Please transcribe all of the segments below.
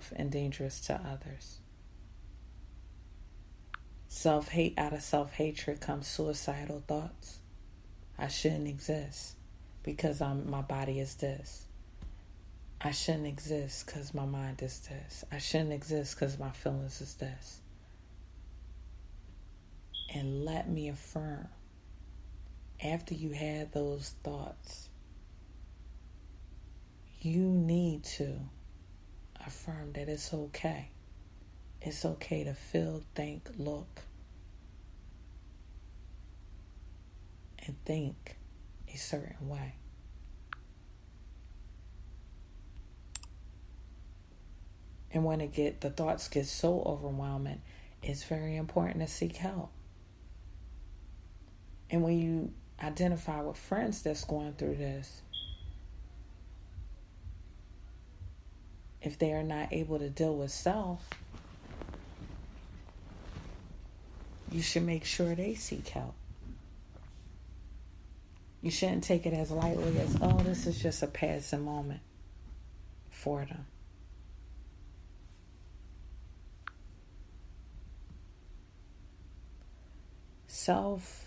yourself and dangerous to others. Self-hate, out of self-hatred comes suicidal thoughts. I shouldn't exist because my body is this. I shouldn't exist because my mind is this. I shouldn't exist because my feelings is this. And let me affirm, after you had those thoughts, you need to affirm that it's okay. It's okay to feel, think, look, and think a certain way. And when the thoughts get so overwhelming, it's very important to seek help. And when you identify with friends that's going through this, if they are not able to deal with self, you should make sure they seek help. You shouldn't take it as lightly as, oh, this is just a passing moment for them. Self-love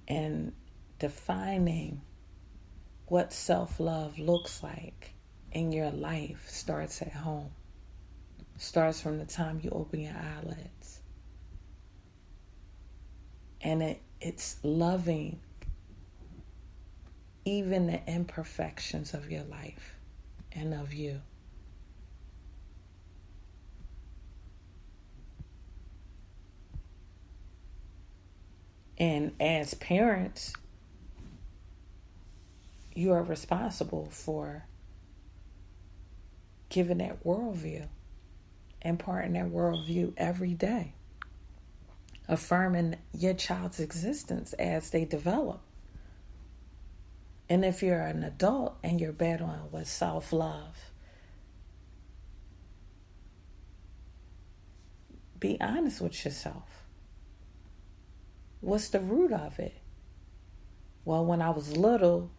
and defining what self-love looks like in your life starts at home. Starts from the time you open your eyelids. And it's loving even the imperfections of your life and of you. And as parents, you are responsible for giving that worldview, imparting that worldview every day, affirming your child's existence as they develop. And if you're an adult and you're battling with self-love, be honest with yourself. What's the root of it? Well, when I was little,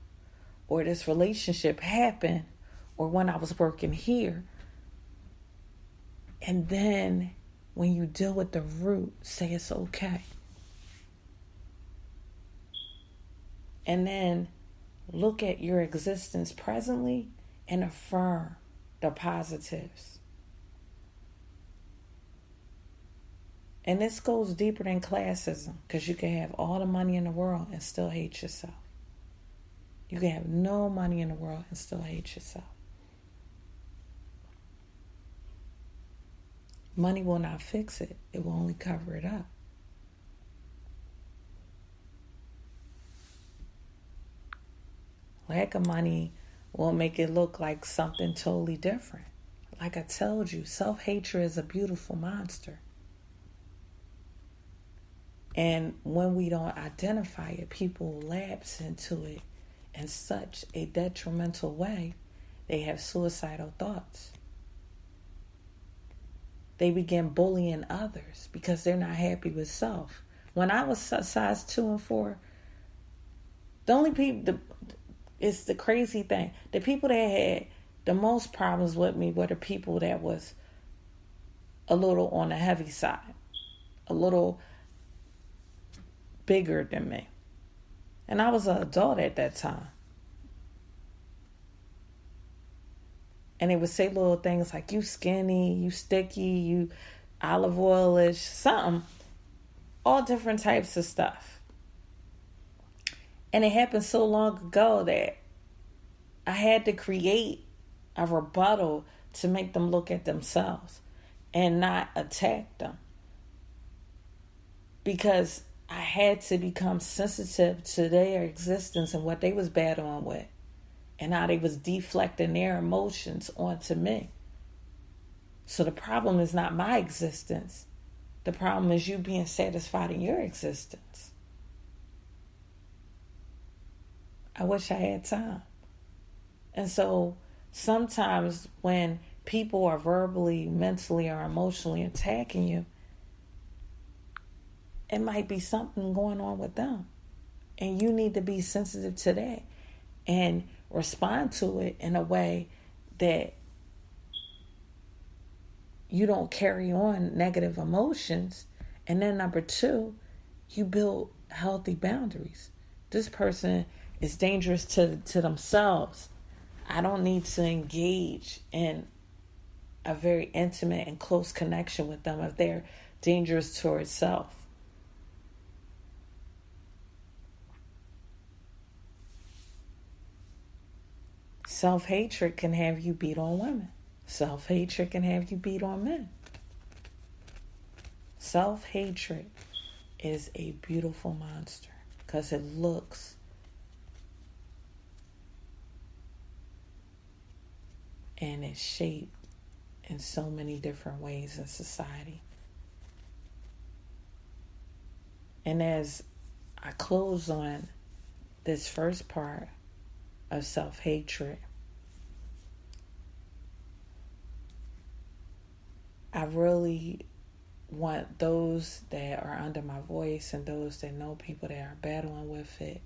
or this relationship happened, or when I was working here. And then when you deal with the root, say it's okay. And then look at your existence presently and affirm the positives. And this goes deeper than classism, because you can have all the money in the world and still hate yourself. You can have no money in the world and still hate yourself. Money will not fix it. It will only cover it up. Lack of money will make it look like something totally different. Like I told you, self-hatred is a beautiful monster. And when we don't identify it, people lapse into it in such a detrimental way, they have suicidal thoughts. They begin bullying others because they're not happy with self. When I was size 2 and 4, the only people, it's the crazy thing, the people that had the most problems with me were the people that was a little on the heavy side, a little bigger than me. And I was an adult at that time. And they would say little things like, you skinny, you sticky, you olive oil-ish, something. All different types of stuff. And it happened so long ago that I had to create a rebuttal to make them look at themselves and not attack them. Because I had to become sensitive to their existence and what they was battling with, and how they was deflecting their emotions onto me. So the problem is not my existence. The problem is you being satisfied in your existence. I wish I had time. And so sometimes when people are verbally, mentally, or emotionally attacking you, it might be something going on with them. And you need to be sensitive to that and respond to it in a way that you don't carry on negative emotions. And then number two, you build healthy boundaries. This person is dangerous to themselves. I don't need to engage in a very intimate and close connection with them if they're dangerous towards self. Self-hatred can have you beat on women. Self-hatred can have you beat on men. Self-hatred is a beautiful monster because it looks and it's shaped in so many different ways in society. And as I close on this first part of self-hatred, I really want those that are under my voice and those that know people that are battling with it,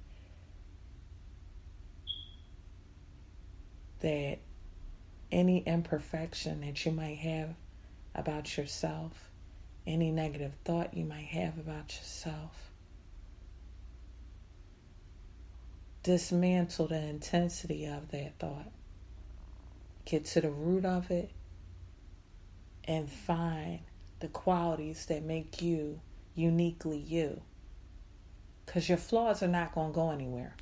that any imperfection that you might have about yourself, any negative thought you might have about yourself, dismantle the intensity of that thought. Get to the root of it and find the qualities that make you uniquely you. Because your flaws are not going to go anywhere.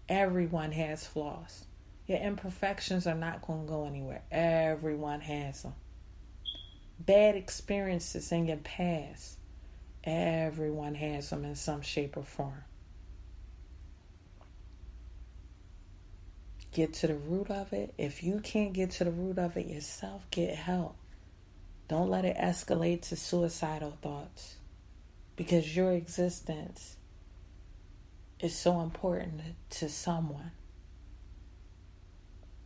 Everyone has flaws. Your imperfections are not going to go anywhere. Everyone has them. Bad experiences in your past, everyone has them in some shape or form. Get to the root of it. If you can't get to the root of it yourself, get help. Don't let it escalate to suicidal thoughts, because your existence is so important to someone.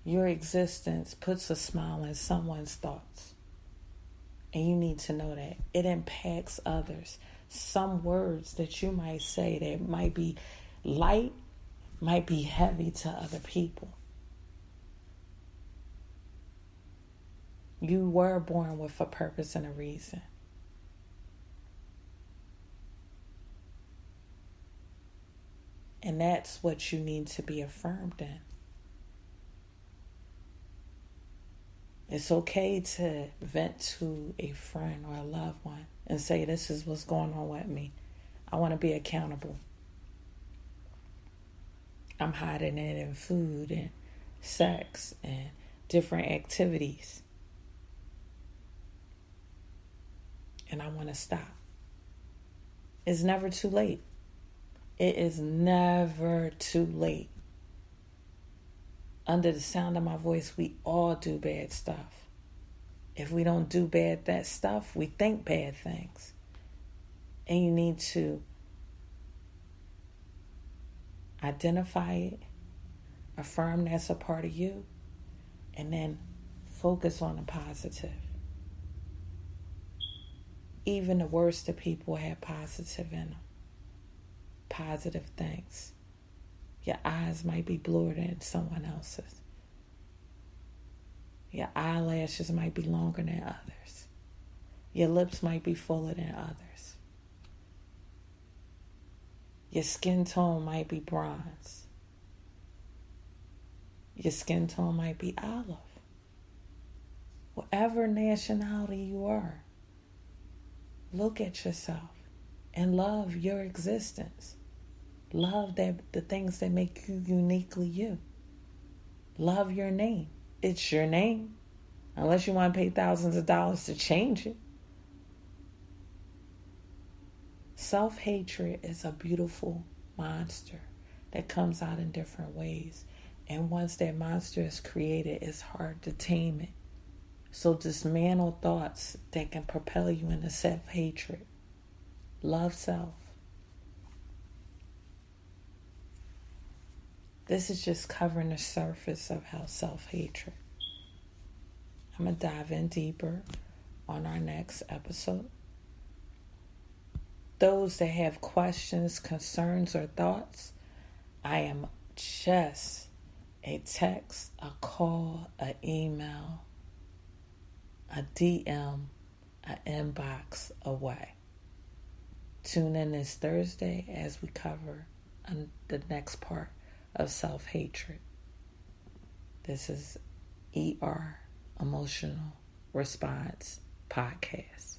Your existence puts a smile in someone's thoughts. And you need to know that. It impacts others. Some words that you might say that might be light might be heavy to other people. You were born with a purpose and a reason. And that's what you need to be affirmed in. It's okay to vent to a friend or a loved one and say, this is what's going on with me. I want to be accountable. I'm hiding it in food and sex and different activities. And I want to stop. It's never too late. It is never too late. Under the sound of my voice, we all do bad stuff. If we don't do that stuff, we think bad things. And you need to identify it, affirm that's a part of you, and then focus on the positive. Even the worst of people have positive in them. Positive things. Your eyes might be bluer than someone else's. Your eyelashes might be longer than others. Your lips might be fuller than others. Your skin tone might be bronze. Your skin tone might be olive. Whatever nationality you are, look at yourself and love your existence. Love the things that make you uniquely you. Love your name. It's your name. Unless you want to pay thousands of dollars to change it. Self-hatred is a beautiful monster that comes out in different ways. And once that monster is created, it's hard to tame it. So dismantle thoughts that can propel you into self-hatred. Love self. This is just covering the surface of how self-hatred. I'm going to dive in deeper on our next episode. Those that have questions, concerns, or thoughts, I am just a text, a call, an email, a DM, an inbox away. Tune in this Thursday as we cover the next part of self-hatred. This is ER Emotional Response Podcast.